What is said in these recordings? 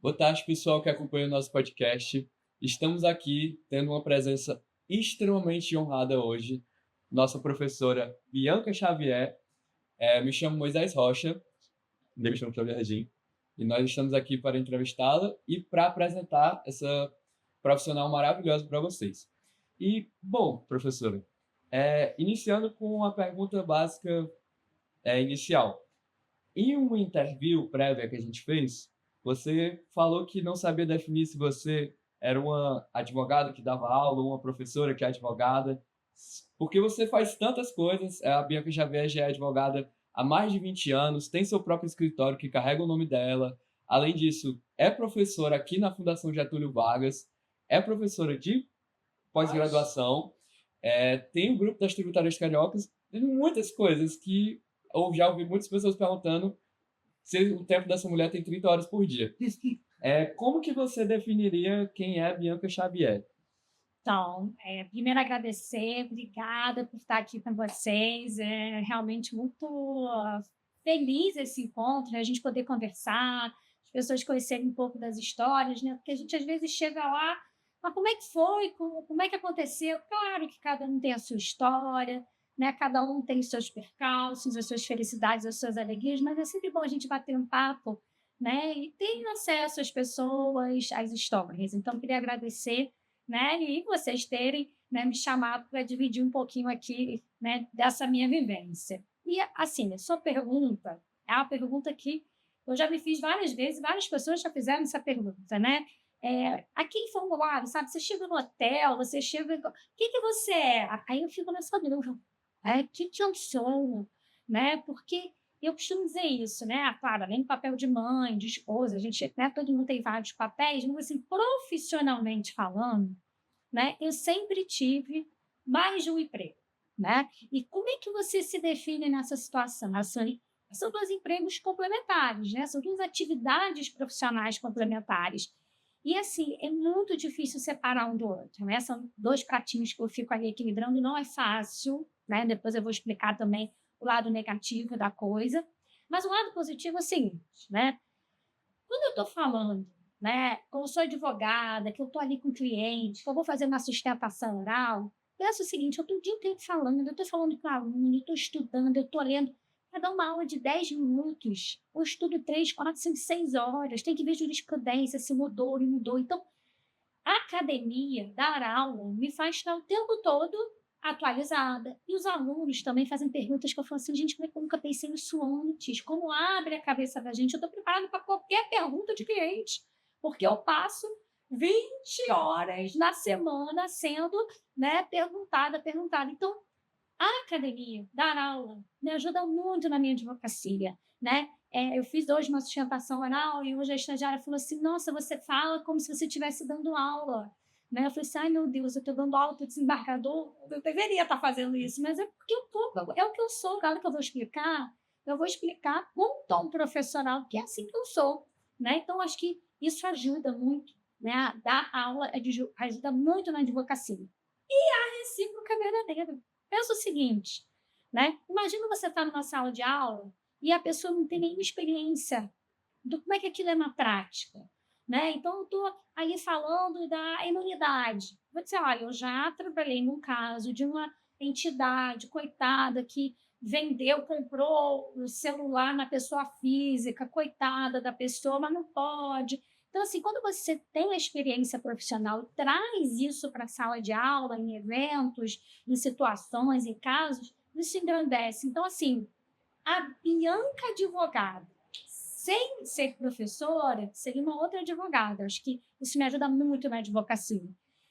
Boa tarde, pessoal que acompanha o nosso podcast. Estamos aqui tendo uma presença extremamente honrada hoje, nossa professora Bianca Xavier. Me chamo Moisés Rocha, me chamo Xavier Regim, e nós estamos aqui para entrevistá-la e para apresentar essa profissional maravilhosa para vocês. E, bom, professora, iniciando com uma pergunta básica inicial. Em uma interview prévia que a gente fez, você falou que não sabia definir se você era uma advogada que dava aula ou uma professora que é advogada, porque você faz tantas coisas. A Bianca Xavier já é advogada há mais de 20 anos, tem seu próprio escritório que carrega o nome dela. Além disso, é professora aqui na Fundação Getúlio Vargas, é professora de pós-graduação, tem o grupo das tributarias cariocas, e muitas coisas que eu já ouvi muitas pessoas perguntando se o tempo dessa mulher tem 30 horas por dia. Como que você definiria quem é a Bianca Xavier? Então, primeiro agradecer, obrigada por estar aqui com vocês. É realmente muito feliz esse encontro, né? A gente poder conversar, as pessoas conhecerem um pouco das histórias, né? Porque a gente às vezes chega lá, mas como é que foi? Como é que aconteceu? Claro que cada um tem a sua história, né? Cada um tem os seus percalços, as suas felicidades, as suas alegrias, mas é sempre bom a gente bater um papo, né? E ter acesso às pessoas, às histórias. Então, queria agradecer, né, e vocês terem, né, me chamado para dividir um pouquinho aqui, né, dessa minha vivência. E, assim, a sua pergunta é uma pergunta que eu já me fiz várias vezes, várias pessoas já fizeram essa pergunta, né? Aqui em formulário, sabe? Você chega no hotel, você chega. O que você é? Aí eu fico nessa dúvida. O que eu sou? Né? Porque eu costumo dizer isso, né? Claro, além do papel de mãe, de esposa, a gente, né, todo mundo tem vários papéis, mas assim, profissionalmente falando, né, eu sempre tive mais de um emprego, né? E como é que você se define nessa situação? São dois empregos complementares, né? São duas atividades profissionais complementares. E assim, é muito difícil separar um do outro, né? São dois pratinhos que eu fico ali equilibrando, não é fácil, né? Depois eu vou explicar também o lado negativo da coisa. Mas o lado positivo é o seguinte, né? Quando eu estou falando, né, como eu sou advogada, que eu estou ali com cliente, que eu vou fazer uma sustentação oral, pensa o seguinte: eu estou o dia inteiro falando, eu estou falando com aluno, eu estou estudando, eu estou lendo. Para dar uma aula de 10 minutos, eu estudo 3, 4, 5, 6 horas, tem que ver jurisprudência, se mudou, não mudou. Então, a academia, dar aula, me faz estar o tempo todo atualizada. E os alunos também fazem perguntas que eu falo assim, gente, como é que eu nunca pensei nisso antes? Como abre a cabeça da gente? Eu estou preparada para qualquer pergunta de cliente, porque eu passo 20 horas na semana sendo, né, perguntada. Então, a academia, dar aula, me ajuda muito na minha advocacia, né? Eu fiz hoje uma sustentação oral e hoje a estagiária falou assim: Nossa, você fala como se você estivesse dando aula. Né? Eu falei assim: Ai, meu Deus, eu estou dando aula para o desembargador, eu deveria estar fazendo isso, mas é porque eu tô, é o que eu sou. Na hora que eu vou explicar como tom profissional, que é assim que eu sou. Né? Então, acho que isso ajuda muito, né? Dar aula ajuda muito na advocacia. A recíproca é verdadeira. Pensa o seguinte, né? Imagina você estar numa sala de aula e a pessoa não tem nenhuma experiência do como é que aquilo é na prática, né? Então, eu estou ali falando da imunidade. Vou dizer, olha, eu já trabalhei num caso de uma entidade, coitada, que vendeu, comprou o celular na pessoa física, coitada da pessoa, mas não pode. Então, assim, quando você tem a experiência profissional e traz isso para a sala de aula, em eventos, em situações, em casos, isso engrandece. Então, assim, a Bianca advogada, sem ser professora, seria uma outra advogada. Acho que isso me ajuda muito na advocacia.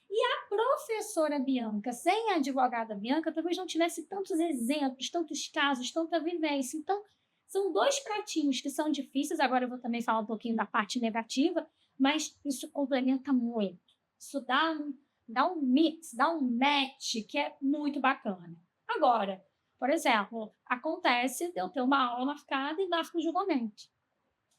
E a professora Bianca, sem a advogada Bianca, talvez não tivesse tantos exemplos, tantos casos, tanta vivência. Então, são dois pratinhos que são difíceis. Agora eu vou também falar um pouquinho da parte negativa, mas isso complementa muito. Isso dá um mix, dá um match que é muito bacana. Agora, por exemplo, acontece de eu ter uma aula marcada e marco o julgamento.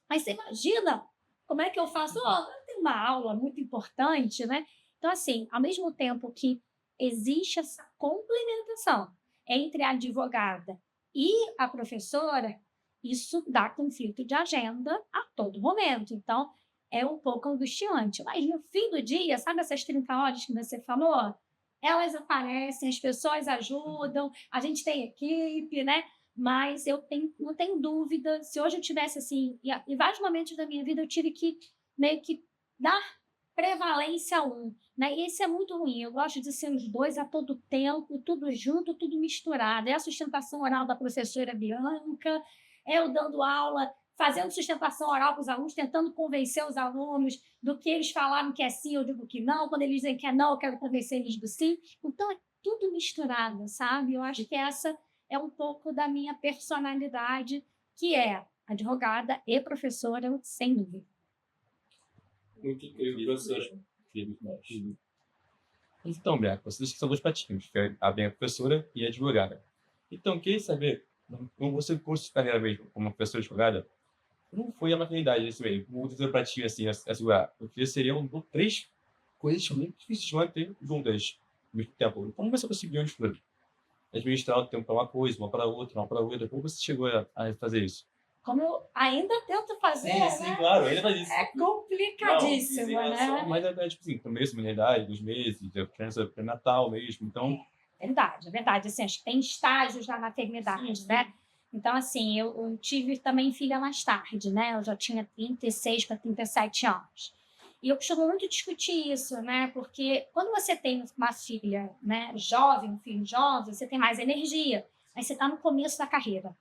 Mas você imagina como é que eu faço? Eu tenho uma aula muito importante, né? Então, assim, ao mesmo tempo que existe essa complementação entre a advogada e a professora, isso dá conflito de agenda a todo momento. Então, é um pouco angustiante. Mas no fim do dia, sabe essas 30 horas que você falou? Elas aparecem, as pessoas ajudam, a gente tem equipe, né? Mas não tenho dúvida, se hoje eu tivesse assim, em vários momentos da minha vida eu tive que meio que dar prevalência a um, né? E isso é muito ruim. Eu gosto de ser os dois a todo tempo, tudo junto, tudo misturado. É a sustentação oral da professora Bianca, é eu dando aula, fazendo sustentação oral para os alunos, tentando convencer os alunos do que eles falaram que é sim, eu digo que não. Quando eles dizem que é não, eu quero convencer eles do sim. Então, é tudo misturado, sabe? Eu acho que essa é um pouco da minha personalidade, que é advogada e professora, sem dúvida. Muito incrível, professor. Então, Bianca, você disse que são dois patinhos, que é a Bianca professora e a advogada. Então, queria saber, como você curso de carreira mesmo, como professora advogada, como foi a maternidade nesse meio? Como você para ti, assim, assegurar? Porque seriam três coisas muito difíceis de manter juntas ao mesmo tempo. Como você conseguiu administrar o tempo para uma coisa, uma para outra, uma para outra? Como você chegou a fazer isso? Como eu ainda tento fazer, Sim, né? claro, ainda faz isso. É complicadíssimo, né? Mas é tipo assim, começo da maternidade, 2 meses, a criança pré-natal mesmo, então... É verdade. Assim, acho que tem estágios na maternidade, né? Então, assim, eu tive também filha mais tarde, né? Eu já tinha 36 para 37 anos. E eu costumo muito discutir isso, né? Porque quando você tem uma filha, né, jovem, um filho jovem, você tem mais energia, mas você está no começo da carreira.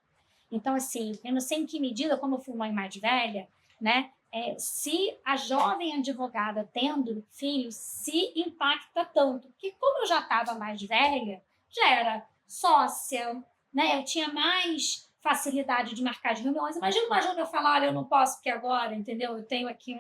Então, assim, eu não sei em que medida, como eu fui mãe mais velha, né? Se a jovem advogada tendo filhos se impacta tanto. Porque como eu já estava mais velha, já era sócia, né? Eu tinha mais facilidade de marcar de reuniões. Imagina uma jovem eu falar, olha, eu não posso porque agora, entendeu? Eu tenho aqui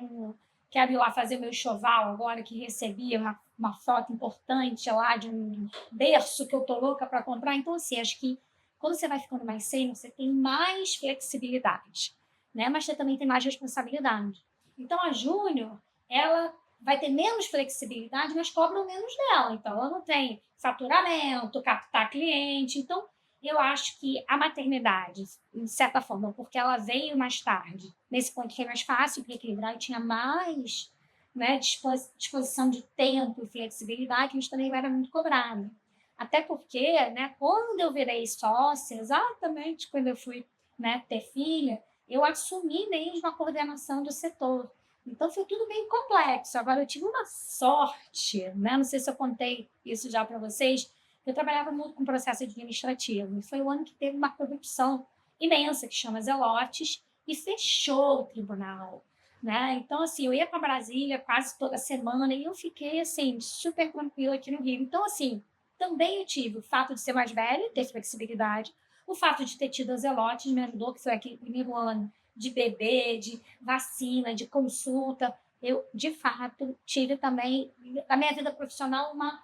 quero ir lá fazer meu enxoval agora que recebi uma foto importante lá de um berço que eu tô louca para comprar. Então, assim, acho que quando você vai ficando mais sênior, você tem mais flexibilidade, né? Mas você também tem mais responsabilidade. Então, a júnior, ela vai ter menos flexibilidade, mas cobram menos dela. Então, ela não tem faturamento, captar cliente. Então, eu acho que a maternidade, de certa forma, porque ela veio mais tarde, nesse ponto que é mais fácil para equilibrar e tinha mais, né, disposição de tempo e flexibilidade, mas também era muito cobrada. Até porque, né, quando eu virei sócia, exatamente quando eu fui, né, ter filha, eu assumi mesmo a coordenação do setor. Então, foi tudo bem complexo. Agora, eu tive uma sorte, né? Não sei se eu contei isso já para vocês. Eu trabalhava muito com processo administrativo. E foi o ano que teve uma corrupção imensa, que chama Zelotes, e fechou o tribunal. Né? Então, assim, eu ia para Brasília quase toda semana e eu fiquei, assim, super tranquila aqui no Rio. Então, assim, também eu tive o fato de ser mais velha, ter flexibilidade, o fato de ter tido a Zelotes me ajudou, que foi aquele primeiro ano de bebê, de vacina, de consulta. Eu, de fato, tive também, na minha vida profissional, uma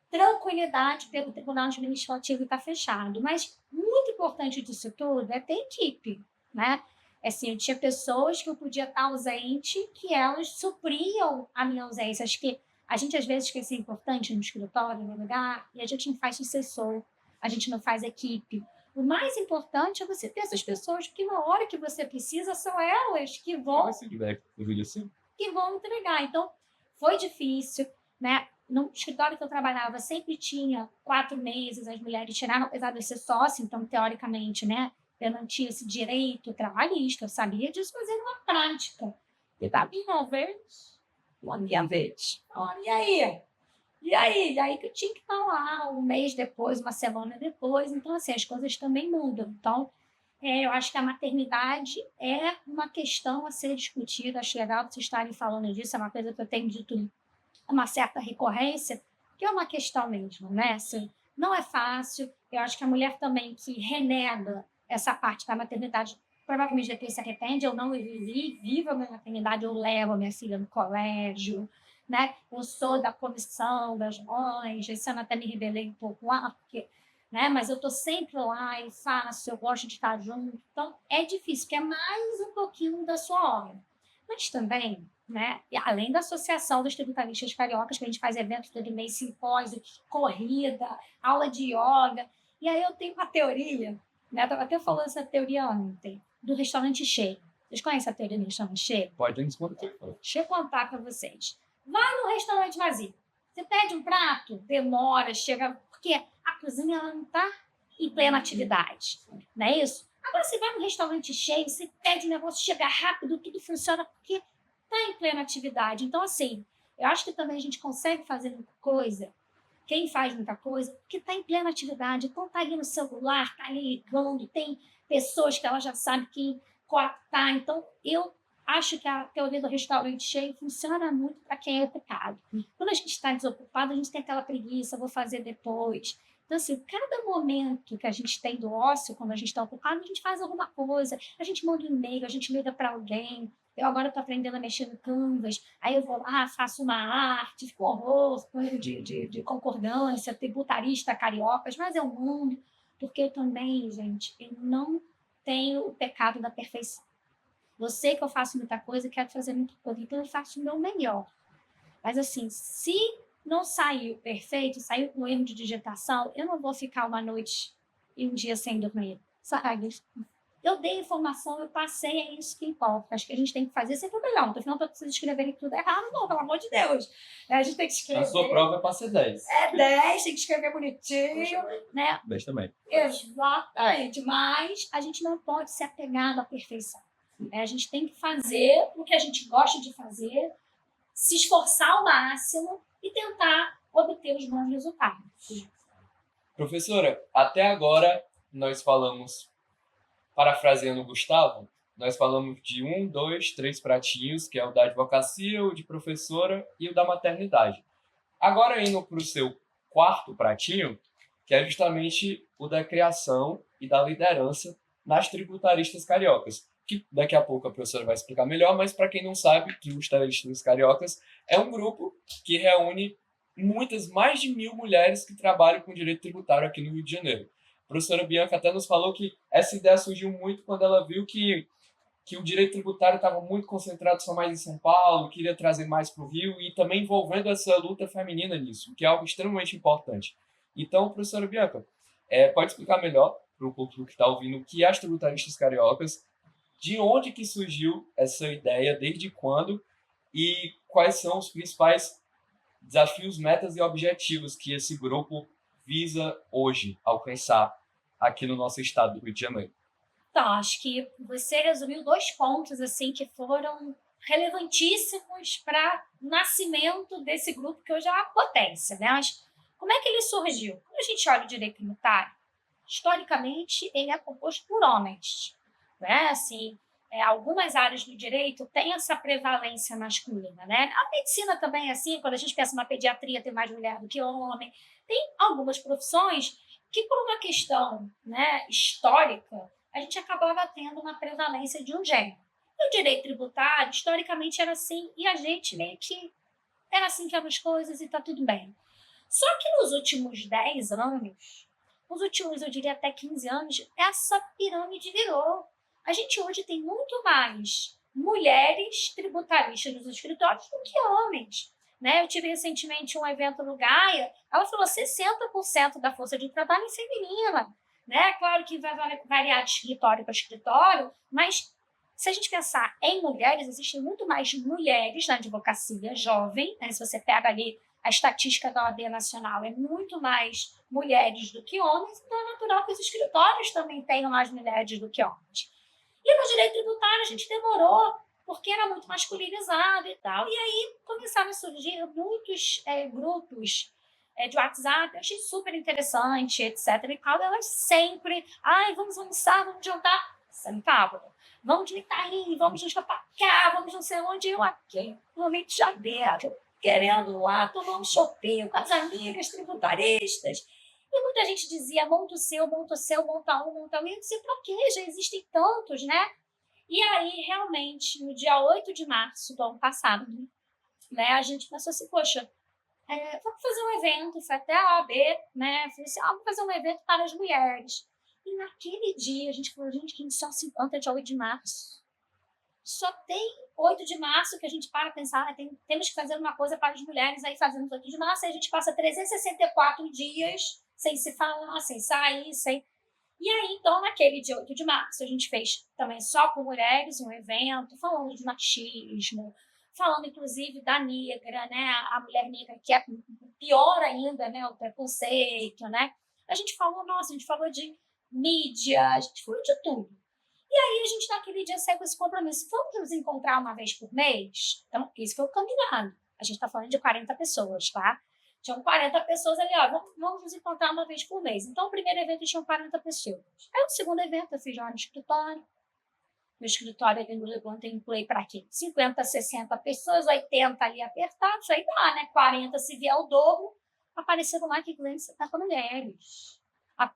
tranquilidade pelo Tribunal Administrativo estar fechado. Mas muito importante disso tudo é ter equipe, né? Assim, eu tinha pessoas que eu podia estar ausente, que elas supriam a minha ausência. Acho que a gente, às vezes, quer ser importante no escritório, no lugar, e a gente não faz sucessor, a gente não faz equipe. O mais importante é você ter essas pessoas, porque na hora que você precisa, são elas que vão entregar. Então, foi difícil, né? No escritório que eu trabalhava, sempre tinha 4 meses, as mulheres tiraram, apesar de eu ser sócia, então, teoricamente, né? Eu não tinha esse direito trabalhista, eu sabia disso, mas era uma prática. E da minha vez, e aí? E aí que eu tinha que estar lá um mês depois, uma semana depois. Então, assim, as coisas também mudam. Então, eu acho que a maternidade é uma questão a ser discutida. Acho legal vocês estarem falando disso, é uma coisa que eu tenho dito uma certa recorrência, que é uma questão mesmo, né? Assim, não é fácil. Eu acho que a mulher também que renega essa parte da maternidade provavelmente depois se arrepende. Eu não vivo a minha maternidade, eu levo a minha filha no colégio, né? Eu sou da comissão das mães, esse ano até me rebelei um pouco lá, porque, né? Mas eu estou sempre lá e faço, eu gosto de estar junto. Então, é difícil, porque é mais um pouquinho da sua hora. Mas também, né? E além da Associação dos Tributaristas Cariocas, que a gente faz eventos todo mês, simpósio, corrida, aula de yoga. E aí eu tenho uma teoria, né? Eu estava até falando essa teoria ontem, do restaurante cheio. Vocês conhecem a teoria do restaurante cheio? Pode nos contar. Deixa eu contar para vocês. Vai num restaurante vazio. Você pede um prato, demora, chega... Porque a cozinha ela não está em plena atividade. Não é isso? Agora, você vai num restaurante cheio, você pede um negócio, chega rápido, tudo funciona porque está em plena atividade. Então, assim, eu acho que também a gente consegue fazer muita coisa, quem faz muita coisa, porque está em plena atividade. Então, está ali no celular, está ali ligando, tem pessoas que ela já sabe quem está. Então, eu acho que a teoria do restaurante cheio funciona muito para quem é ocupado. Quando a gente está desocupado, a gente tem aquela preguiça, vou fazer depois. Então, assim, cada momento que a gente tem do ócio, quando a gente está ocupado, a gente faz alguma coisa. A gente manda um e-mail, a gente liga para alguém. Eu agora estou aprendendo a mexer no Canvas. Aí eu vou lá, faço uma arte, fico horror, coisa de concordância, tributarista, cariocas, mas eu mando. Porque eu também, gente, eu não tenho o pecado da perfeição. Eu sei que eu faço muita coisa, quero fazer muita coisa, então eu faço o meu melhor. Mas assim, se não saiu perfeito, saiu com erro de digitação, eu não vou ficar uma noite e um dia sem dormir, sabe? Eu dei informação, eu passei, é isso que importa. Acho que a gente tem que fazer sempre o melhor. Não tô falando para vocês escreverem tudo errado, não, pelo amor de Deus. A gente tem que escrever. A sua prova é para ser 10. É 10, tem que escrever bonitinho, né? 10 também. Exatamente. Mas a gente não pode se apegar à perfeição. A gente tem que fazer o que a gente gosta de fazer, se esforçar ao máximo e tentar obter os bons resultados. Professora, até agora nós falamos, parafraseando o Gustavo, nós falamos de 1, 2, 3 pratinhos, que é o da advocacia, o de professora e o da maternidade. Agora indo para o seu quarto pratinho, que é justamente o da criação e da liderança nas tributaristas cariocas, que daqui a pouco a professora vai explicar melhor, mas para quem não sabe, tributaristas cariocas é um grupo que reúne mais de 1.000 mulheres que trabalham com direito tributário aqui no Rio de Janeiro. A professora Bianca até nos falou que essa ideia surgiu muito quando ela viu que o direito tributário estava muito concentrado só mais em São Paulo, queria trazer mais para o Rio e também envolvendo essa luta feminina nisso, que é algo extremamente importante. Então, professora Bianca, pode explicar melhor para o público que está ouvindo o que é as tributaristas cariocas, de onde que surgiu essa ideia, desde quando e quais são os principais desafios, metas e objetivos que esse grupo visa hoje alcançar aqui no nosso estado do Rio de Janeiro. Então, acho que você resumiu 2 pontos assim que foram relevantíssimos para o nascimento desse grupo, que hoje é uma potência, né? Mas como é que ele surgiu? Quando a gente olha o direito tributário, historicamente, ele é composto por homens, né? Assim, algumas áreas do direito têm essa prevalência masculina, né? A medicina também é assim, quando a gente pensa na pediatria, tem mais mulher do que homem. Tem algumas profissões que, por uma questão, né, histórica, a gente acabava tendo uma prevalência de um gênero. O direito tributário, historicamente, era assim, e a gente meio que era assim que eram as coisas e está tudo bem. Só que nos últimos 10 anos, nos últimos, eu diria até 15 anos, essa pirâmide virou. A gente hoje tem muito mais mulheres tributaristas nos escritórios do que homens. Né? Eu tive recentemente um evento no Gaia, ela falou 60% da força de trabalho é feminina. Né? Claro que vai variar de escritório para escritório, mas se a gente pensar em mulheres, existem muito mais mulheres na advocacia jovem, né? Se você pega ali a estatística da OAB nacional, é muito mais mulheres do que homens, então é natural que os escritórios também tenham mais mulheres do que homens. E no direito tributário a gente demorou, porque era muito masculinizado e tal. E aí começaram a surgir muitos grupos de WhatsApp, eu achei super interessante, etc. E tal, elas sempre, vamos almoçar, vamos jantar, sentavam. Vamos de Itaim, vamos de Japacá, vamos não sei onde, eu aqui, no Rio de Janeiro, querendo lá tomar um chopeio com as amigas tributaristas. E muita gente dizia, monta o seu, monta o seu, monta um. E eu disse, pra quê? Já existem tantos, né? E aí, realmente, no dia 8 de março do ano passado, né, a gente pensou assim, poxa, vamos fazer um evento, foi até a OAB, né? Falei assim, vamos fazer um evento para as mulheres. E naquele dia, a gente falou, gente, que só 50 de 8 de março. Só tem 8 de março que a gente para pensar, né? Temos que fazer uma coisa para as mulheres, aí fazemos 8 de março, aí a gente passa 364 dias sem se falar, sem sair, sem... E aí, então, naquele dia 8 de março, a gente fez também só com mulheres um evento falando de machismo, falando, inclusive, da negra, né? A mulher negra, que é pior ainda, né? O preconceito, né? A gente falou, nossa, a gente falou de mídia, a gente falou de tudo. E aí, a gente, naquele dia, saiu com esse compromisso. Vamos nos encontrar uma vez por mês? Então, isso foi o combinado. A gente está falando de 40 pessoas, tá? Tinham 40 pessoas ali, ó, vamos nos encontrar uma vez por mês. Então, o primeiro evento tinha 40 pessoas. Aí, o segundo evento, eu fiz lá no escritório. Meu escritório ali no Leblon tem play para quê? 50, 60 pessoas, 80 ali apertados, aí dá, né? 40 se vier o dobro. Apareceram lá que clientes está com mulheres.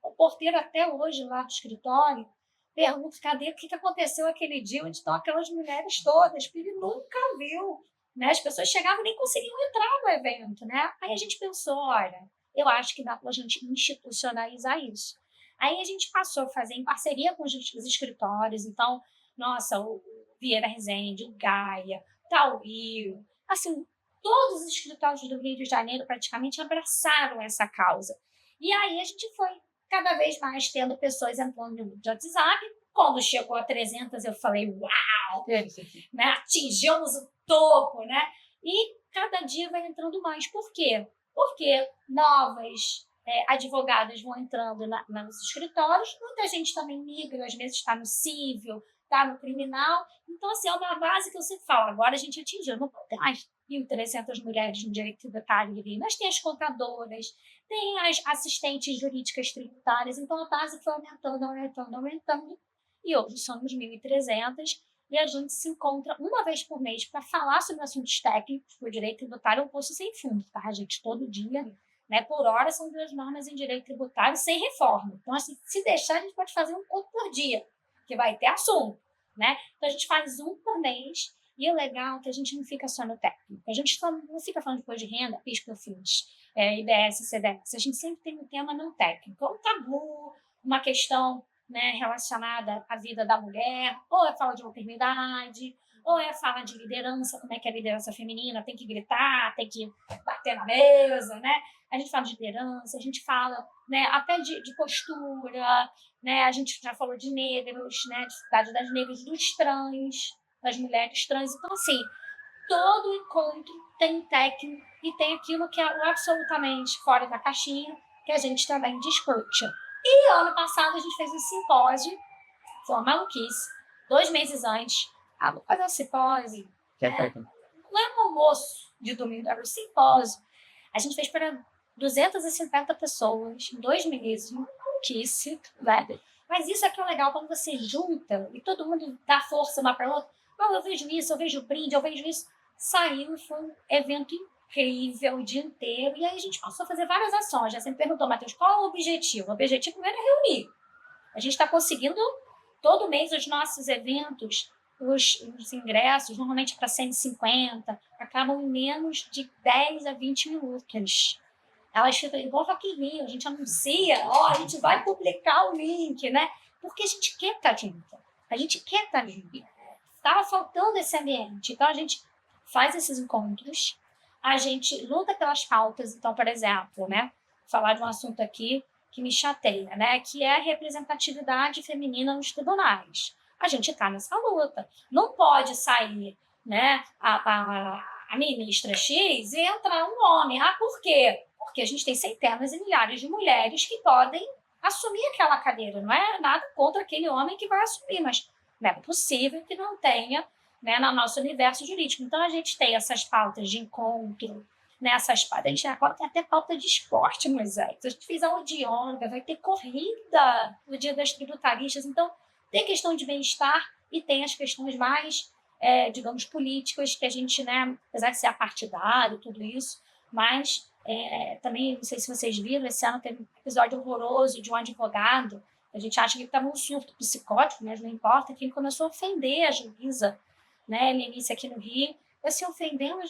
O porteiro até hoje lá do escritório pergunta, cadê o que aconteceu aquele dia onde estão aquelas mulheres todas? Porque ele nunca viu. Né? As pessoas chegavam e nem conseguiam entrar no evento. Né? Aí a gente pensou, olha, eu acho que dá para a gente institucionalizar isso. Aí a gente passou a fazer em parceria com os escritórios. Então, nossa, o Vieira Rezende, o Gaia, Tauí, assim, todos os escritórios do Rio de Janeiro praticamente abraçaram essa causa. E aí a gente foi cada vez mais tendo pessoas entrando no grupo de WhatsApp. Quando chegou a 300, eu falei, uau, né? Atingimos o topo, né? E cada dia vai entrando mais. Por quê? Porque novas advogadas vão entrando nos escritórios, muita gente também migra, às vezes está no civil, está no criminal. Então, assim, é uma base que eu sempre falo, agora a gente atingiu, não tem mais 1.300 mulheres no direito tributário ali, mas tem as contadoras, tem as assistentes jurídicas tributárias, então a base foi aumentando, e hoje somos 1.300, e a gente se encontra uma vez por mês para falar sobre assuntos técnicos, o direito tributário é um poço sem fundo, tá, gente? Todo dia, né? Por hora são 2 normas em direito tributário sem reforma. Então, assim, se deixar, a gente pode fazer um ponto por dia, que vai ter assunto, né? Então, a gente faz um por mês, e o legal é que a gente não fica só no técnico. A gente não fica falando depois de renda, PIS, PROFINS, IBS, CDS. A gente sempre tem um tema não técnico. É um tabu, uma questão, né, relacionada à vida da mulher, ou é fala de maternidade, ou é fala de liderança, como é que é a liderança feminina, tem que gritar, tem que bater na mesa, né? A gente fala de liderança, a gente fala, né, até de postura, né? A gente já falou de negros, né, dificuldade das negras, dos trans, das mulheres trans. Então, assim, todo encontro tem técnico e tem aquilo que é o absolutamente fora da caixinha, que a gente também discute. E ano passado a gente fez um simpósio, foi uma maluquice, 2 meses antes. Ah, vou fazer um simpósio. Não é um almoço de domingo, era um simpósio. A gente fez para 250 pessoas em 2 meses, uma maluquice, né? Mas isso é que é legal, quando você junta e todo mundo dá força uma para a outra. Não, eu vejo isso, eu vejo o brinde, eu vejo isso. Saiu, foi um evento incrível o dia inteiro. E aí a gente passou a fazer várias ações. Já sempre perguntou, Matheus, qual é o objetivo? O objetivo era reunir. A gente está conseguindo, todo mês, os nossos eventos, os ingressos, normalmente para 150, acabam em menos de 10 a 20 minutos. Elas ficam igual Rock in Rio, a gente anuncia, a gente vai publicar o link, né? Porque a gente quer estar junto. A gente quer estar junto. Estava faltando esse ambiente. Então, a gente faz esses encontros, a gente luta pelas pautas. Então, por exemplo, né, falar de um assunto aqui que me chateia, né, que é a representatividade feminina nos tribunais. A gente está nessa luta. Não pode sair, né, a ministra X e entrar um homem. Ah, por quê? Porque a gente tem centenas e milhares de mulheres que podem assumir aquela cadeira. Não é nada contra aquele homem que vai assumir, mas não é possível que não tenha, né, no nosso universo jurídico. Então, a gente tem essas pautas de encontro, né, essas pautas. A gente agora tem até pauta de esporte, Moisés. A gente fez aula de yoga, vai ter corrida no Dia das Tributaristas. Então, tem questão de bem-estar e tem as questões mais, digamos, políticas, que a gente, né, apesar de ser apartidário e tudo isso, mas também, não sei se vocês viram, esse ano teve um episódio horroroso de um advogado. A gente acha que ele estava um surto psicótico, mas não importa, que ele começou a ofender a juíza, né, Lenice, aqui no Rio, se ofendendo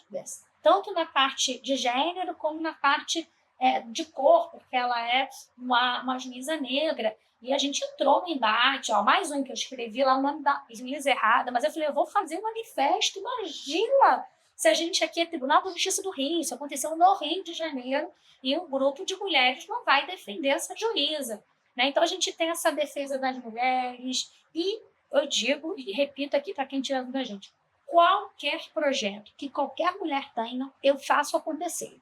tanto na parte de gênero como na parte de cor, porque ela é uma juíza negra. E a gente entrou no embate, mais um que eu escrevi lá, o nome da juíza errada, mas eu falei, eu vou fazer um manifesto, imagina se a gente aqui é Tribunal da Justiça do Rio, isso aconteceu no Rio de Janeiro, e um grupo de mulheres não vai defender essa juíza. né? Então, a gente tem essa defesa das mulheres e eu digo e repito aqui para quem estiver ouvindo a gente, qualquer projeto que qualquer mulher tenha, eu faço acontecer.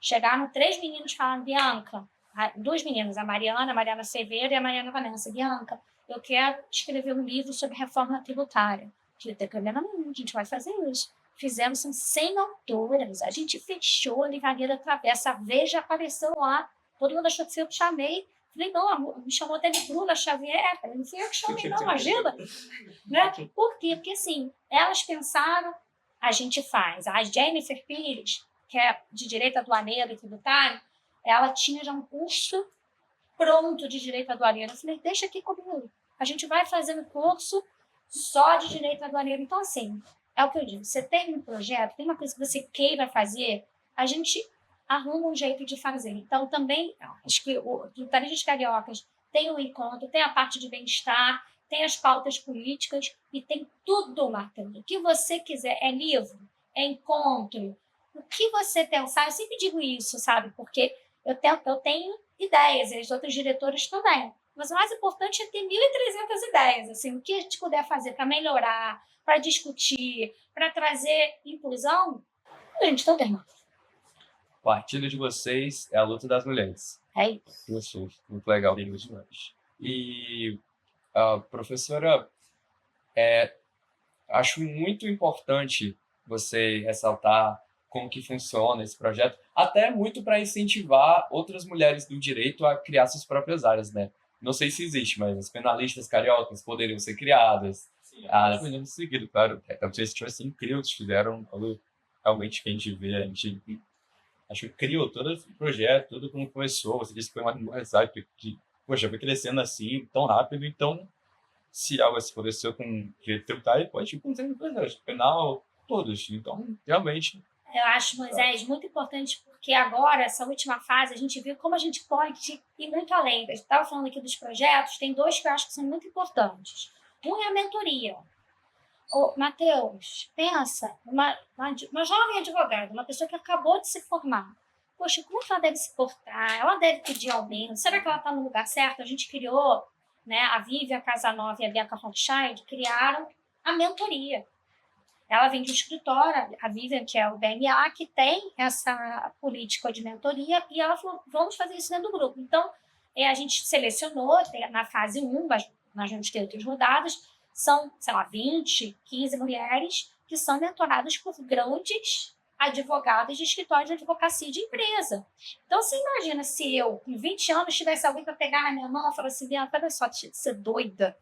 Chegaram 3 meninos falando, Bianca, 2 meninas, a Mariana Severo e a Mariana Vanessa. Bianca, eu quero escrever um livro sobre reforma tributária. Que tem problema nenhum, a gente vai fazer isso. Fizemos, são 100 autoras, a gente fechou a Livraria da Travessa, a Veja apareceu lá, todo mundo achou que eu chamei. Falei, não, me chamou até de Bruna Xavier, não fui eu que chamei, não, imagina. Né? Por quê? Porque, assim, elas pensaram, a gente faz. A Jennifer Pires, que é de Direito Aduaneiro e Tributário, ela tinha já um curso pronto de Direito Aduaneiro. Eu falei, deixa aqui comigo. A gente vai fazer um curso só de Direito Aduaneiro. Então, assim, é o que eu digo. Você tem um projeto, tem uma coisa que você queira fazer, a gente arruma um jeito de fazer. Então, também, acho que o Tributaristas Cariocas tem o encontro, tem a parte de bem-estar, tem as pautas políticas e tem tudo, Matheus. O que você quiser. É livro, é encontro. O que você pensar, eu sempre digo isso, sabe? Porque eu tenho ideias, e os outros diretores também. Mas o mais importante é ter 1.300 ideias. Assim, o que a gente puder fazer para melhorar, para discutir, para trazer inclusão, a gente está tendo. O partido de vocês é a luta das mulheres. É isso. Gostei, muito legal, lindo demais. E, professora, acho muito importante você ressaltar como que funciona esse projeto, até muito para incentivar outras mulheres do direito a criar suas próprias áreas, né? Não sei se existe, mas as penalistas cariocas poderiam ser criadas. Sim, as meninas seguido, claro. Não sei se tivesse incrível, que fizeram realmente que a gente vê, a gente acho que criou todo esse projeto, tudo como começou. Você disse que foi uma universidade que poxa, foi crescendo assim, tão rápido, então se algo assim aconteceu com direito tributário, pode acontecer no processo penal, todos. Então, realmente. Eu acho, Moisés, muito importante, porque agora, essa última fase, a gente viu como a gente pode ir muito além. A gente estava falando aqui dos projetos, tem 2 que eu acho que são muito importantes. Um é a mentoria. Matheus, pensa, uma jovem advogada, uma pessoa que acabou de se formar. Poxa, como que ela deve se portar? Ela deve pedir aumento? Será que ela está no lugar certo? A gente criou, né, a Vivian Casanova e a Bianca Rothschild criaram a mentoria. Ela vem de um escritório, a Vivian, que é o BMA, que tem essa política de mentoria, e ela falou, vamos fazer isso dentro do grupo. Então, a gente selecionou, na fase 1, mas nós vamos ter outras rodadas, são, sei lá, 20, 15 mulheres que são mentoradas por grandes advogadas de escritório de advocacia de empresa. Então, você imagina se eu, com 20 anos, tivesse alguém para pegar na minha mão e falar assim, Bianca, olha só, você é doida.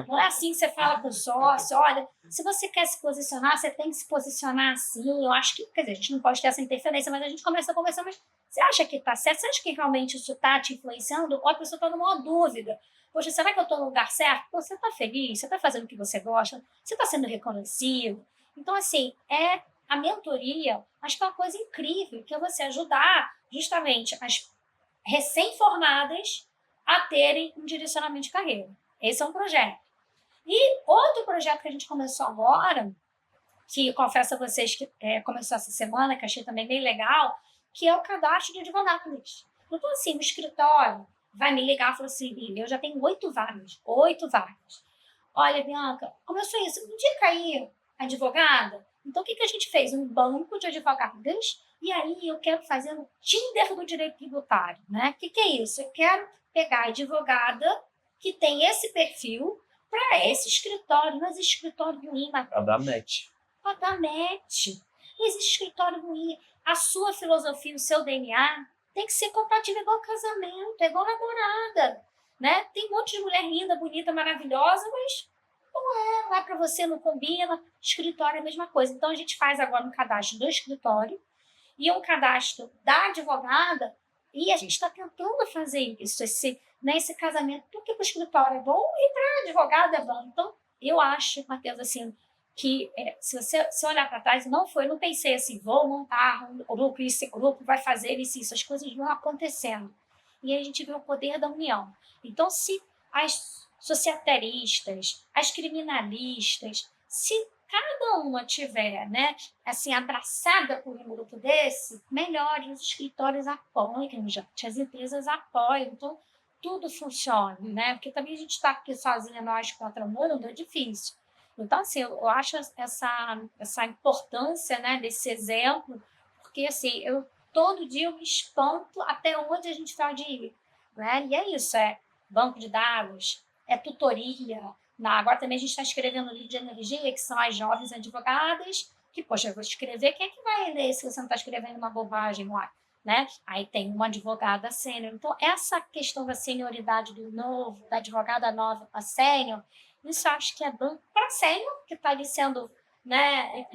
Não é assim que você fala com o sócio, olha, se você quer se posicionar, você tem que se posicionar assim. Eu acho que, quer dizer, a gente não pode ter essa interferência, mas a gente começa a conversar, mas você acha que está certo? Você acha que realmente isso está te influenciando? Ou a pessoa está numa dúvida. Poxa, será que eu estou no lugar certo? Pô, você está feliz? Você está fazendo o que você gosta? Você está sendo reconhecido? Então, assim, a mentoria, acho que é uma coisa incrível, que é você ajudar justamente as recém-formadas a terem um direcionamento de carreira. Esse é um projeto. E outro projeto que a gente começou agora, que confesso a vocês que começou essa semana, que achei também bem legal, que é o cadastro de advogados. Então, assim, o escritório vai me ligar e falar assim, eu já tenho 8 vagas. Olha, Bianca, começou isso, indica aí advogada. Então, o que a gente fez? Um banco de advogadas, e aí eu quero fazer um Tinder do direito tributário, né? O que é isso? Eu quero pegar a advogada que tem esse perfil para esse escritório, mas escritório ruim. Para dar match. Para dar match. Existe escritório ruim. A sua filosofia, o seu DNA tem que ser compatível igual casamento, é igual namorada, né? Tem um monte de mulher linda, bonita, maravilhosa, mas não é para você, não combina. Escritório é a mesma coisa. Então, a gente faz agora um cadastro do escritório e um cadastro da advogada e a gente está tentando fazer isso, esse casamento, porque para o escritório é bom e para a advogada é bom. Então, eu acho, Matheus, assim, que se você olhar para trás, não pensei assim, vou montar um grupo, esse grupo vai fazer isso, as coisas vão acontecendo. E aí a gente vê o poder da união. Então, se as societaristas, as criminalistas, se cada uma tiver, né, assim, abraçada por um grupo desse, melhor, os escritórios apoiam, gente, as empresas apoiam. Então, tudo funcione, né? Porque também a gente está aqui sozinha, nós contra o mundo, é difícil. Então, assim, eu acho essa importância, né, desse exemplo, porque, assim, eu todo dia eu me espanto até onde a gente pode ir, né? E é isso, é banco de dados, é tutoria. Agora também a gente está escrevendo livro de energia, que são as jovens advogadas, que, poxa, eu vou escrever, quem é que vai ler se você não está escrevendo uma bobagem lá? Né? Aí tem uma advogada sênior. Então, essa questão da senioridade do novo, da advogada nova para sênior, isso eu acho que é bom para sênior, que está ali sendo, né,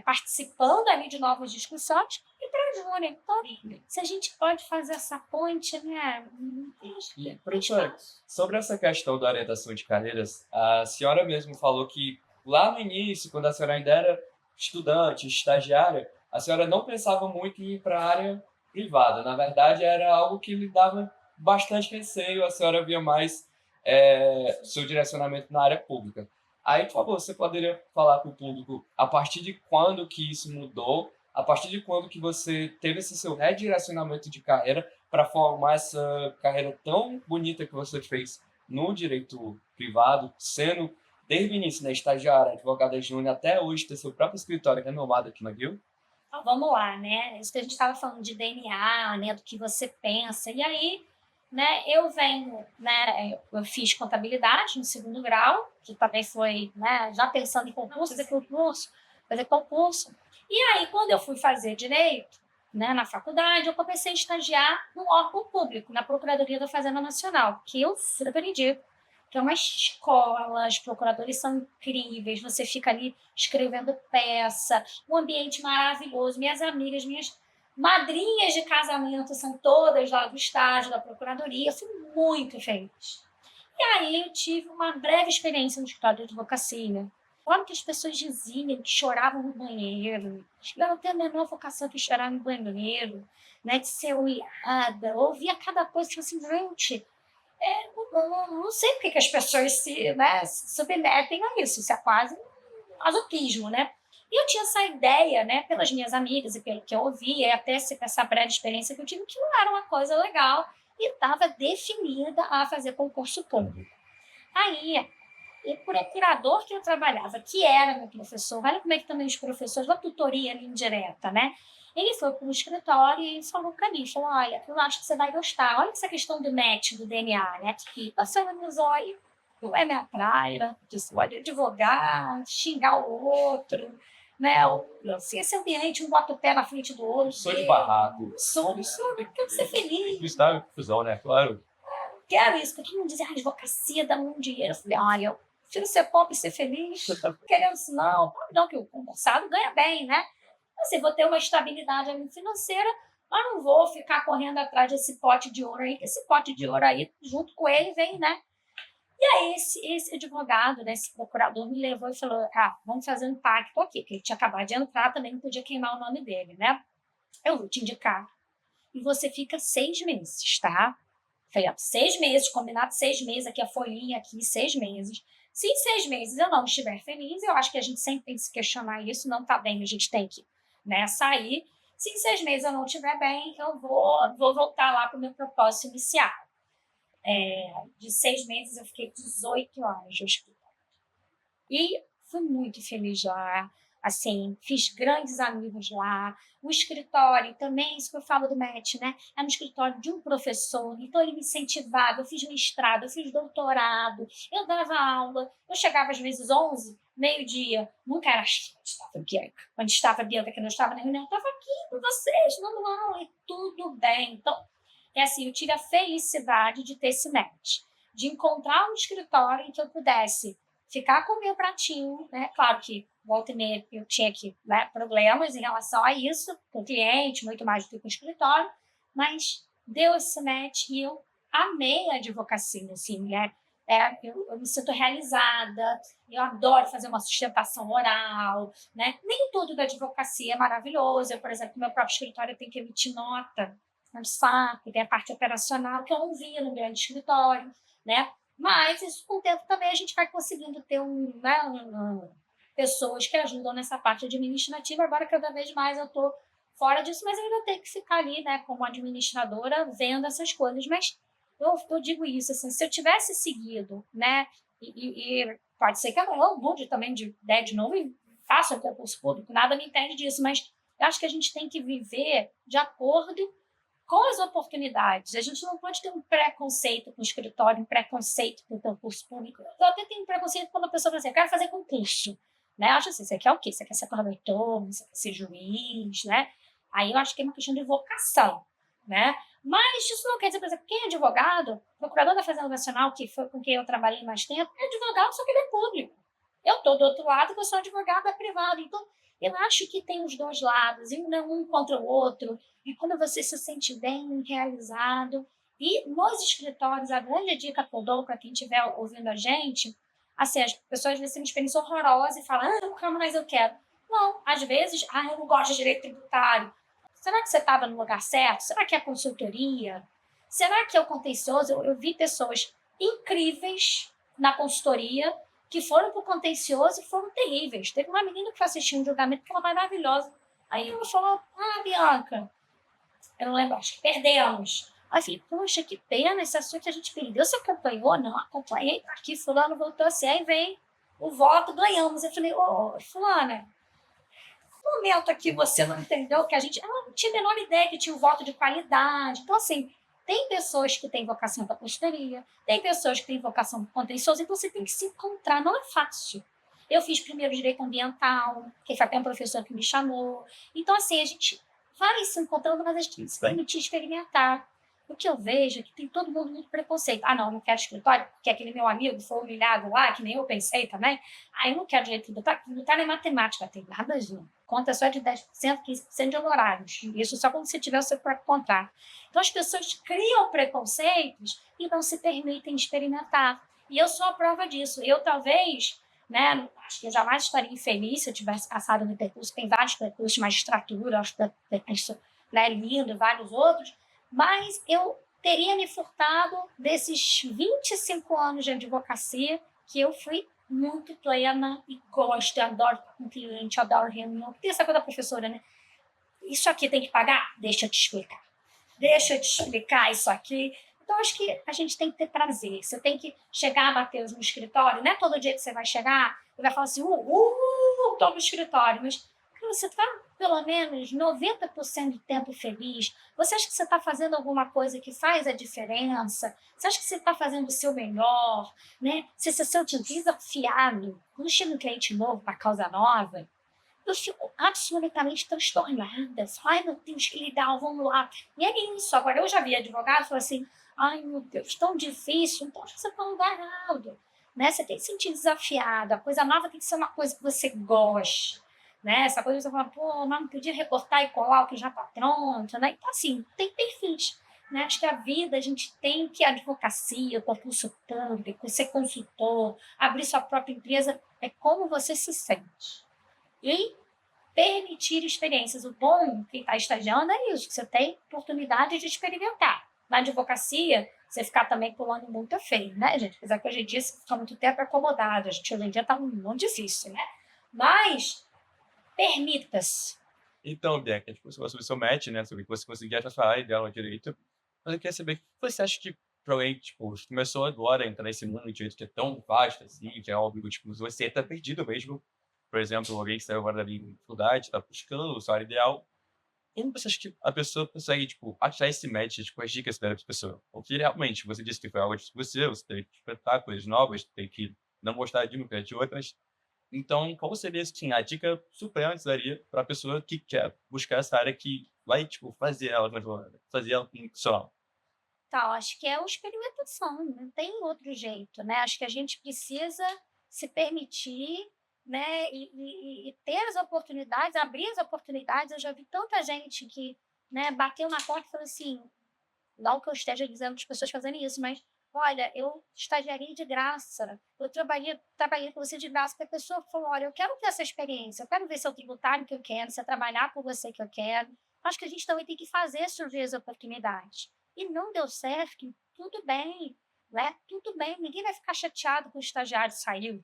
participando ali de novas discussões, e para júnior. Então, se a gente pode fazer essa ponte, né? E, professora, sobre essa questão da orientação de carreiras, a senhora mesmo falou que lá no início, quando a senhora ainda era estudante, estagiária, a senhora não pensava muito em ir para a área privada. Na verdade, era algo que lhe dava bastante receio, a senhora via mais seu direcionamento na área pública. Aí, por favor, você poderia falar para o público a partir de quando que isso mudou, a partir de quando que você teve esse seu redirecionamento de carreira para formar essa carreira tão bonita que você fez no direito privado, sendo desde o início, né, estagiária, advogada júnior, até hoje ter seu próprio escritório renomado aqui na Rio? Então, vamos lá, né? Isso que a gente estava falando de DNA, né? Do que você pensa. E aí, né? Eu venho, né? Eu fiz contabilidade no segundo grau, que também foi, né? Já pensando em concurso, fazer concurso. E aí, quando eu fui fazer direito, né? Na faculdade, eu comecei a estagiar no órgão público, na Procuradoria da Fazenda Nacional, que eu super indico, que é uma escola, os procuradores são incríveis, você fica ali escrevendo peça, um ambiente maravilhoso. Minhas amigas, minhas madrinhas de casamento são todas lá do estágio da Procuradoria, eu fui muito feliz. E aí eu tive uma breve experiência no escritório de advocacia. Olha que as pessoas diziam que choravam no banheiro, eu não tenho a menor vocação de chorar no banheiro, né, de ser olhada, ouvia cada coisa, tipo assim, gente, não sei porque que as pessoas se submetem a isso. Isso é quase um masoquismo, né? E eu tinha essa ideia, né, pelas minhas amigas e pelo que eu ouvia, e até essa breve experiência que eu tive, que não era uma coisa legal e estava definida a fazer concurso público. Aí, e por procurador que eu trabalhava, que era meu professor, olha como é que também os professores, uma tutoria ali indireta, né? Ele foi para o escritório e falou para mim, falou, olha, eu acho que você vai gostar, olha essa questão do match, do DNA, né? E passando nos olhos, não é minha praia, disse, olha, advogar, xingar o outro, né? Assim, esse ambiente, um bota o pé na frente do outro. Sou de barraco. Sou, quero ser feliz. Está em confusão, né? Claro. Quero isso, porque todo mundo diz, a advocacia dá muito dinheiro. Eu falei, olha, eu prefiro ser pobre e ser feliz, querendo isso não, que o concursado ganha bem, né? Assim, vou ter uma estabilidade financeira, mas não vou ficar correndo atrás desse pote de ouro aí, que esse pote de ouro aí, junto com ele, vem, né? E aí, esse advogado, né, esse procurador, me levou e falou, vamos fazer um pacto aqui, porque ele tinha acabado de entrar, também não podia queimar o nome dele, né? Eu vou te indicar. E você fica 6 meses, tá? Falei, 6 meses, combinado 6 meses, aqui a folhinha aqui, 6 meses. Se em 6 meses eu não estiver feliz, eu acho que a gente sempre tem que se questionar isso, não tá bem, a gente tem que, né, sair. Se em 6 meses eu não estiver bem, eu vou voltar lá para o meu propósito inicial. De 6 meses eu fiquei 18 anos no hospital. E fui muito feliz lá, assim, fiz grandes amigos lá. O escritório também, isso que eu falo do MET, né? É um escritório de um professor, então ele me incentivava. Eu fiz mestrado, eu fiz doutorado, eu dava aula, eu chegava às vezes 11, meio-dia, nunca era onde estava a Bianca, que não estava na reunião, estava aqui com vocês, dando aula, e tudo bem. Então, é assim, eu tive a felicidade de ter esse match, de encontrar um escritório em que eu pudesse ficar com o meu pratinho, né? Claro que volta e meia eu tinha que, né, problemas em relação a isso, com o cliente, muito mais do que com o escritório, mas deu esse match e eu amei a advocacia, assim, né? Eu me sinto realizada, eu adoro fazer uma sustentação oral, né? Nem tudo da advocacia é maravilhoso. Eu, por exemplo, no meu próprio escritório eu tenho que emitir nota, um saco, tem a parte operacional que eu não via no grande escritório, né? Mas isso, com o tempo também a gente vai conseguindo ter pessoas que ajudam nessa parte administrativa. Agora, cada vez mais eu estou fora disso, mas eu ainda tenho que ficar ali, né, como administradora, vendo essas coisas. Mas eu digo isso, assim, se eu tivesse seguido, né, e pode ser que eu mude também de ideia de novo e faça o concurso público, nada me impede disso, mas eu acho que a gente tem que viver de acordo com as oportunidades. A gente não pode ter um preconceito com o escritório, um preconceito com o concurso público. Eu até tenho um preconceito quando a pessoa fala assim, eu quero fazer concurso. Né? Eu acho assim, você quer o quê? Você quer ser promotor, você quer ser juiz, né? Aí eu acho que é uma questão de vocação, né? Mas isso não quer dizer, por exemplo, quem é advogado, procurador da Fazenda Nacional, que foi com quem eu trabalhei mais tempo, é advogado, só que ele é público. Eu estou do outro lado, eu sou advogada privada. Então, eu acho que tem os dois lados, e não um contra o outro. E quando você se sente bem, realizado. E nos escritórios, a grande dica que eu dou para quem estiver ouvindo a gente, assim, as pessoas às vezes têm uma experiência horrorosa e falam, calma, mas eu quero. Não, às vezes, eu não gosto de direito tributário. Será que você estava no lugar certo? Será que é consultoria? Será que é o contencioso? Eu vi pessoas incríveis na consultoria que foram para o contencioso e foram terríveis. Teve uma menina que foi assistir um julgamento que ela foi maravilhosa. Aí ela falou, Bianca, eu não lembro, acho que perdemos. Aí eu falei, poxa, que pena, esse assunto a gente perdeu. Você acompanhou? Não, acompanhei. Tá aqui, fulano voltou assim, aí vem o voto, ganhamos. Eu falei, fulana, no momento aqui você não entendeu que a gente... Ela não tinha a menor ideia que tinha um voto de qualidade. Então, assim, tem pessoas que têm vocação para consultoria, tem pessoas que têm vocação para contencioso, então você tem que se encontrar, não é fácil. Eu fiz primeiro direito ambiental, que foi até um professor que me chamou. Então, assim, a gente vai se encontrando, mas a gente tem que se permitir experimentar. O que eu vejo é que tem todo mundo muito preconceito. Não, não quero escritório, porque aquele meu amigo foi humilhado lá, que nem eu pensei também. Eu não quero direito tributário. Tributário é matemática, tem nada a ver. Conta só de 10%, 15% de honorários. Isso só quando você tiver o seu próprio contrato. Então, as pessoas criam preconceitos e não se permitem experimentar. E eu sou a prova disso. Eu, talvez, né, acho que eu jamais estaria infeliz se eu tivesse passado no percurso. Tem vários percursos de magistratura, acho que percurso, né, lindo, vários outros. Mas eu teria me furtado desses 25 anos de advocacia que eu fui muito plena e gosto, adoro estar com cliente, adoro reunião. Tem essa coisa da professora, né? Isso aqui tem que pagar? Deixa eu te explicar. Deixa eu te explicar isso aqui. Então, acho que a gente tem que ter prazer. Você tem que chegar, Matheus, no escritório. Não é todo dia que você vai chegar e vai falar assim, estou no escritório. Mas você está, pelo menos, 90% do tempo feliz. Você acha que você está fazendo alguma coisa que faz a diferença? Você acha que você está fazendo o seu melhor? Né? Você se sente desafiado. Quando chega um cliente novo para causa nova, eu fico absolutamente transtornada. Ai, meu Deus, que legal, vamos lá. E é isso. Agora, eu já vi advogado e falei assim, ai, meu Deus, tão difícil. Então, acho que você está no lugar errado. Né? Você tem que se sentir desafiado. A coisa nova tem que ser uma coisa que você goste. Né? Essa coisa que você fala, mas não podia recortar e colar o que já está pronto. Né? Então, assim, tem perfis. Né? Acho que a vida, a gente tem que a advocacia, o concurso público, ser consultor, abrir sua própria empresa, é como você se sente. E permitir experiências. O bom, quem está estagiando, é isso, que você tem oportunidade de experimentar. Na advocacia, você ficar também pulando muito é feio, né, gente? Apesar que hoje em dia você fica muito tempo acomodado. A gente hoje em dia está muito difícil, né? Mas permita-se. Então, Bianca, tipo, se você o seu match, né, sobre o que você conseguia já falar e dela direito, mas eu queria saber o que você acha que para alguém, tipo, começou agora a entrar nesse mundo de direito que é tão vasto assim, que é algo, tipo, você tá perdido mesmo. Por exemplo, alguém que saiu agora da faculdade, está buscando o salário ideal. Como você acha que a pessoa consegue, tipo, achar esse match, tipo, as dicas para essa pessoa? Porque realmente, você disse que foi algo de você tem que experimentar coisas novas, tem que não gostar de uma, gostar de outras. Então, qual seria, assim, a dica suprema que você daria para a pessoa que quer buscar essa área que vai, tipo, fazer ela transformar, fazer ela funcionar? Tá, acho que é uma experimentação, não tem outro jeito, né? Acho que a gente precisa se permitir, né, e ter as oportunidades, abrir as oportunidades. Eu já vi tanta gente que, né, bateu na porta e falou assim, não que eu esteja dizendo as pessoas fazerem isso, mas olha, eu estagiaria de graça, eu trabalhei com você de graça, porque a pessoa falou, olha, eu quero ter essa experiência, eu quero ver se é o tributário que eu quero, se é trabalhar com você que eu quero. Acho que a gente também tem que fazer surgir as oportunidades. E não deu certo, tudo bem, né? Tudo bem, ninguém vai ficar chateado com o estagiário saiu.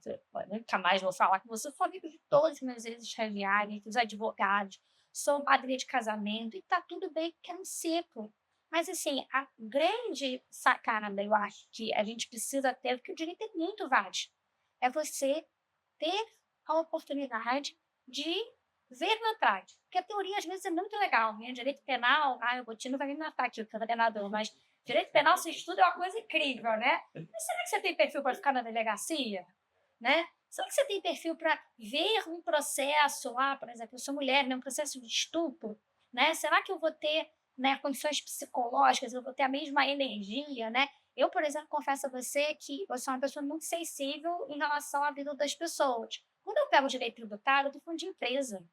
Nunca mais vou falar com você, eu sou amigo de todos os meus ex-estagiários, dos advogados, sou madrinha de casamento, e tá tudo bem, que é um ciclo. Mas, assim, a grande sacada, eu acho, que a gente precisa ter, porque o direito é muito vasto, é você ter a oportunidade de ver na prática. Porque a teoria, às vezes, é muito legal, né? Direito penal, o Botinho vai me matar aqui, o coordenador, mas direito penal, se estuda, é uma coisa incrível, né? Mas será que você tem perfil para ficar na delegacia? Né? Será que você tem perfil para ver um processo lá, por exemplo, eu sou mulher, né, um processo de estupro, né? Será que eu vou ter, né, condições psicológicas, eu vou ter a mesma energia, né? Eu, por exemplo, confesso a você que eu sou uma pessoa muito sensível em relação à vida das pessoas. Quando eu pego o direito tributário, eu estou falando de empresa.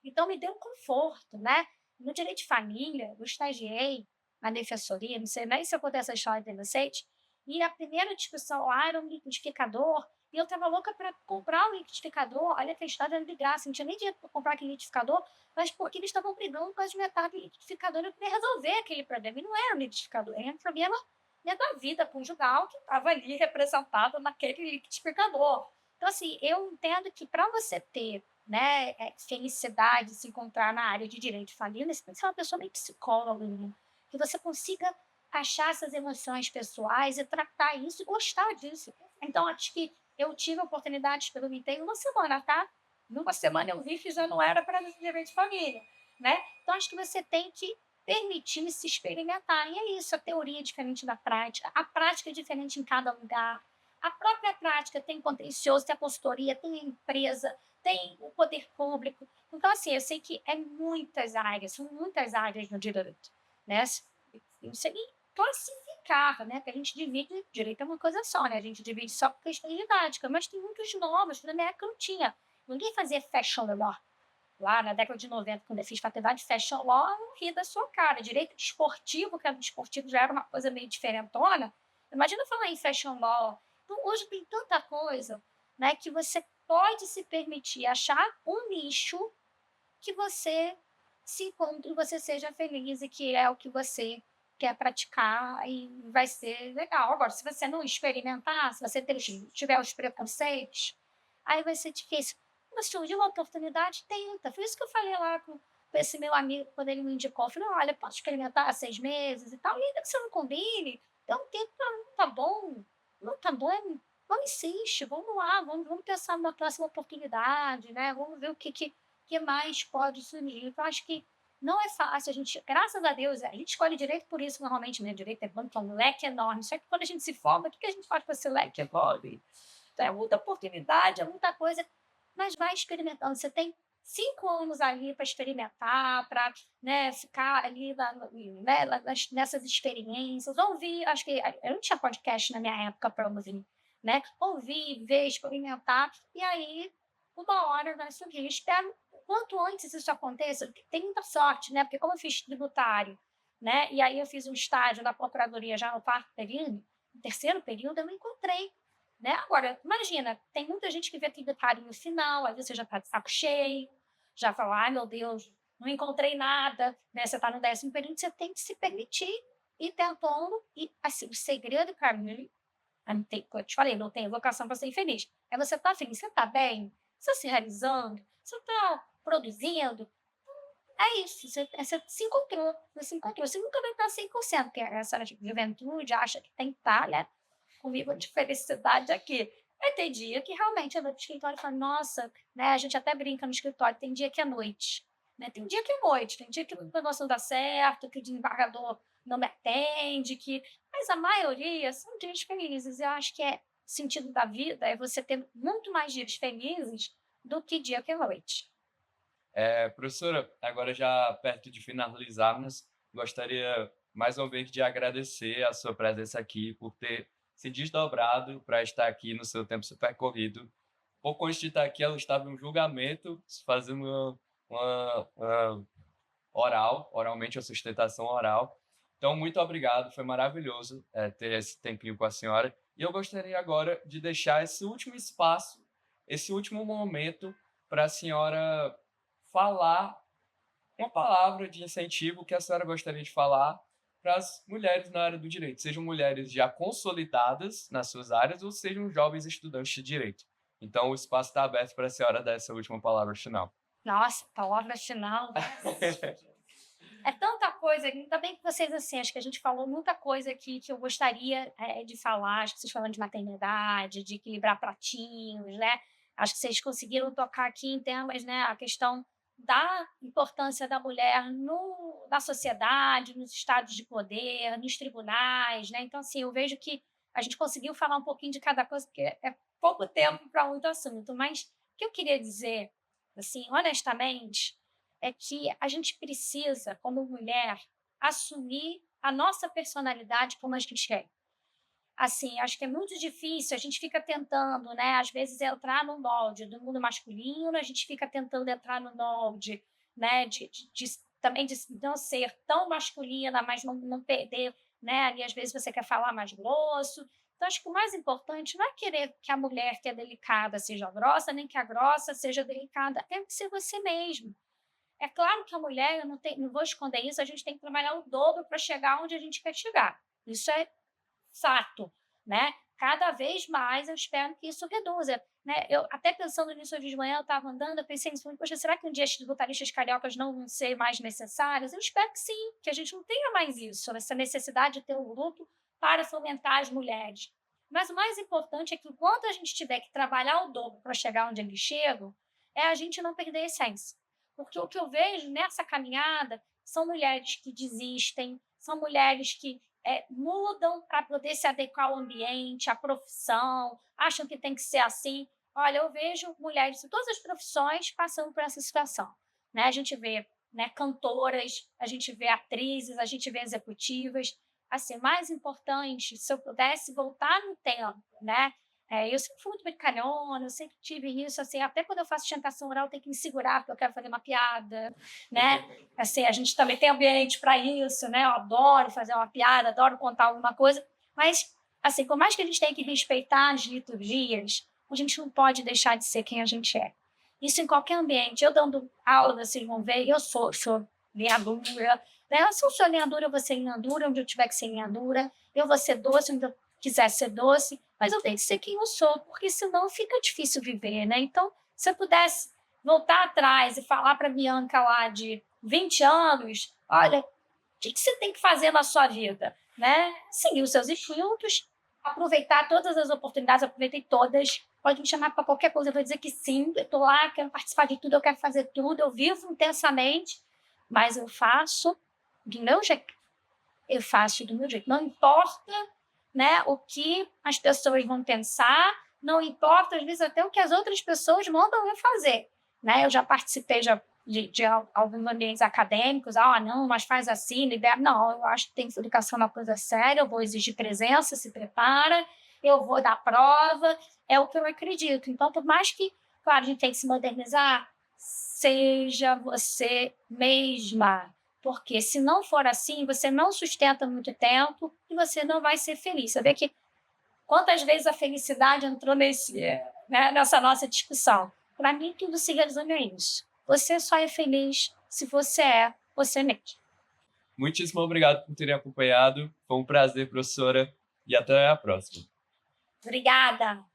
Então, me deu um conforto, né? No direito de família, eu estagiei na defensoria, não sei nem se eu contei essa história de vocês, e a primeira discussão lá era um liquidificador, e eu estava louca para comprar um liquidificador. Olha que a história era de graça, não tinha nem dinheiro para comprar aquele liquidificador, mas porque eles estavam brigando com as metades do liquidificador, eu queria resolver aquele problema. E não era um liquidificador, era um problema, né, da vida conjugal que estava ali representado naquele liquidificador. Então, assim, eu entendo que para você ter, né, felicidade, se encontrar na área de direito família, você tem que ser uma pessoa meio psicóloga, né? Que você consiga achar essas emoções pessoais e tratar isso e gostar disso. Então, acho que eu tive a oportunidade de experimentar em uma semana, tá? Numa semana eu vi que já não era para viver de família, né? Então, acho que você tem que permitir se experimentar. E é isso, a teoria é diferente da prática, a prática é diferente em cada lugar. A própria prática tem contencioso, tem a consultoria, tem a empresa, tem o poder público. Então, assim, eu sei que é muitas áreas, são muitas áreas no direito, né? Isso aí classificava, né? Porque a gente divide, direito é uma coisa só, né? A gente divide só por questão didática, mas tem muitos novos, na minha época não tinha. Ninguém fazia fashion law. Lá na década de 90, quando eu fiz faculdade de fashion law, eu não ri da sua cara. Direito esportivo, que era esportivo, já era uma coisa meio diferentona. Imagina falar em fashion law. Então, hoje tem tanta coisa, né, que você pode se permitir achar um nicho que você se encontre, você seja feliz e que é o que você quer praticar e vai ser legal. Agora, se você não experimentar, se você tiver os preconceitos, aí vai ser difícil. Mas surgiu uma oportunidade, tenta. Foi isso que eu falei lá com esse meu amigo, quando ele me indicou. Eu falei, olha, posso experimentar há 6 meses e tal. E ainda que você não combine, então tenta, não tá bom, não tá bom, não insiste, vamos lá, vamos pensar numa próxima oportunidade, né? Vamos ver o que mais pode surgir. Então, acho que não é fácil. A gente, graças a Deus, a gente escolhe direito por isso, normalmente, né? Direito é bom, é um leque enorme. Só que quando a gente se forma, o que a gente faz com esse leque enorme? Então, é muita oportunidade, é muita coisa, mas vai experimentando. Você tem 5 anos ali para experimentar, para, né, ficar ali né, nessas experiências. Ouvir, acho que eu não tinha podcast na minha época para ouvir, né? Ouvir, ver, experimentar, e aí uma hora vai surgir. Espero o quanto antes isso aconteça, tem muita sorte, né? Porque como eu fiz tributário, né? E aí eu fiz um estágio na procuradoria já no quarto período, no terceiro período eu me encontrei, né? Agora, imagina, tem muita gente que vê tributário no final, aí você já está de saco cheio, já fala, ai meu Deus, não encontrei nada, né? Você está no 10º período, você tem que se permitir ir tentando, e assim, o segredo para mim, eu te falei, não tem vocação para ser infeliz. É você estar feliz, você está bem, você está se realizando, você está produzindo. É isso, você se encontrou, você se encontrou. Você nunca vai estar 100%, porque essa juventude acha que tem que estar, né, com nível de felicidade aqui. Vai ter dia que realmente eu vou para o escritório e falo, nossa, né, a gente até brinca no escritório, tem dia que é noite. Né? Tem dia que é noite, tem dia que o negócio não dá certo, que o desembargador não me atende, mas a maioria são dias felizes. Eu acho que é sentido da vida é você ter muito mais dias felizes do que dia que é noite. Professora, agora já perto de finalizarmos, gostaria mais uma vez de agradecer a sua presença aqui, por ter se desdobrado para estar aqui no seu tempo super corrido. Pouco antes de estar aqui, ela estava em um julgamento, fazendo uma oralmente, a sustentação oral. Então, muito obrigado, foi maravilhoso ter esse tempinho com a senhora. E eu gostaria agora de deixar esse último espaço, esse último momento para a senhora falar uma palavra de incentivo que a senhora gostaria de falar para as mulheres na área do direito, sejam mulheres já consolidadas nas suas áreas ou sejam jovens estudantes de direito. Então, o espaço está aberto para a senhora dar essa última palavra final. Nossa, palavra final. É tanta coisa, ainda bem que vocês, assim, acho que a gente falou muita coisa aqui que eu gostaria de falar, acho que vocês falando de maternidade, de equilibrar pratinhos, né? Acho que vocês conseguiram tocar aqui em temas, né? A questão da importância da mulher na sociedade, nos estados de poder, nos tribunais, né? Então, assim, eu vejo que a gente conseguiu falar um pouquinho de cada coisa, porque é pouco tempo para muito assunto, mas o que eu queria dizer, assim, honestamente, é que a gente precisa, como mulher, assumir a nossa personalidade como a gente é. Assim, acho que é muito difícil, a gente fica tentando, né, às vezes entrar no molde do mundo masculino, a gente fica tentando entrar no molde, né, também de não ser tão masculina, mas não perder, né, ali às vezes você quer falar mais grosso. Então, acho que o mais importante não é querer que a mulher que é delicada seja grossa, nem que a grossa seja delicada, tem que ser você mesmo. É claro que a mulher, eu não vou esconder isso, a gente tem que trabalhar o dobro para chegar onde a gente quer chegar. Isso é fato, né? Cada vez mais eu espero que isso reduza, né? Eu até pensando nisso hoje de manhã, eu estava andando, eu pensei nisso, poxa, será que um dia as tributaristas cariocas não vão ser mais necessárias? Eu espero que sim, que a gente não tenha mais isso, essa necessidade de ter um grupo para fomentar as mulheres. Mas o mais importante é que enquanto a gente tiver que trabalhar o dobro para chegar onde eles chegam, é a gente não perder a essência. Porque o que eu vejo nessa caminhada são mulheres que desistem, são mulheres que mudam para poder se adequar ao ambiente, à profissão, acham que tem que ser assim. Olha, eu vejo mulheres de todas as profissões passando por essa situação, né? A gente vê, né, cantoras, a gente vê atrizes, a gente vê executivas. Assim, mais importante, se eu pudesse voltar no tempo, né? Eu sempre fui muito brincalhona, eu sempre tive isso, assim, até quando eu faço sustentação oral, eu tenho que me segurar, porque eu quero fazer uma piada, né? Assim, a gente também tem ambiente para isso, né? Eu adoro fazer uma piada, adoro contar alguma coisa, mas, assim, por mais que a gente tenha que respeitar as liturgias, a gente não pode deixar de ser quem a gente é. Isso em qualquer ambiente. Eu dando aula, vocês vão ver, eu sou lenhadura, né? Se eu sou lenhadura, eu vou ser lenhadura, onde eu tiver que ser lenhadura, eu vou ser doce, onde eu quiser ser doce, mas eu tenho que ser quem eu sou, porque senão fica difícil viver, né? Então, se eu pudesse voltar atrás e falar para a Bianca lá de 20 anos, olha, o que você tem que fazer na sua vida? Né? Seguir os seus instintos, aproveitar todas as oportunidades, aproveitei todas, pode me chamar para qualquer coisa, eu vou dizer que sim, eu estou lá, quero participar de tudo, eu quero fazer tudo, eu vivo intensamente, mas eu faço do meu jeito. Eu faço do meu jeito. Não importa, né, o que as pessoas vão pensar, não importa, às vezes, até o que as outras pessoas mandam eu fazer. Né? Eu já participei de alguns ambientes acadêmicos, não, mas faz assim, libera. Não, eu acho que tem que educação é uma coisa séria, eu vou exigir presença, se prepara, eu vou dar prova, é o que eu acredito. Então, por mais que, claro, a gente tem que se modernizar, seja você mesma. Porque se não for assim, você não sustenta muito tempo e você não vai ser feliz. Você vê que quantas vezes a felicidade entrou nessa nossa discussão. Para mim, tudo se resume a isso. Você só é feliz se você é você mesmo. Muitíssimo obrigado por terem acompanhado. Foi um prazer, professora, e até a próxima. Obrigada.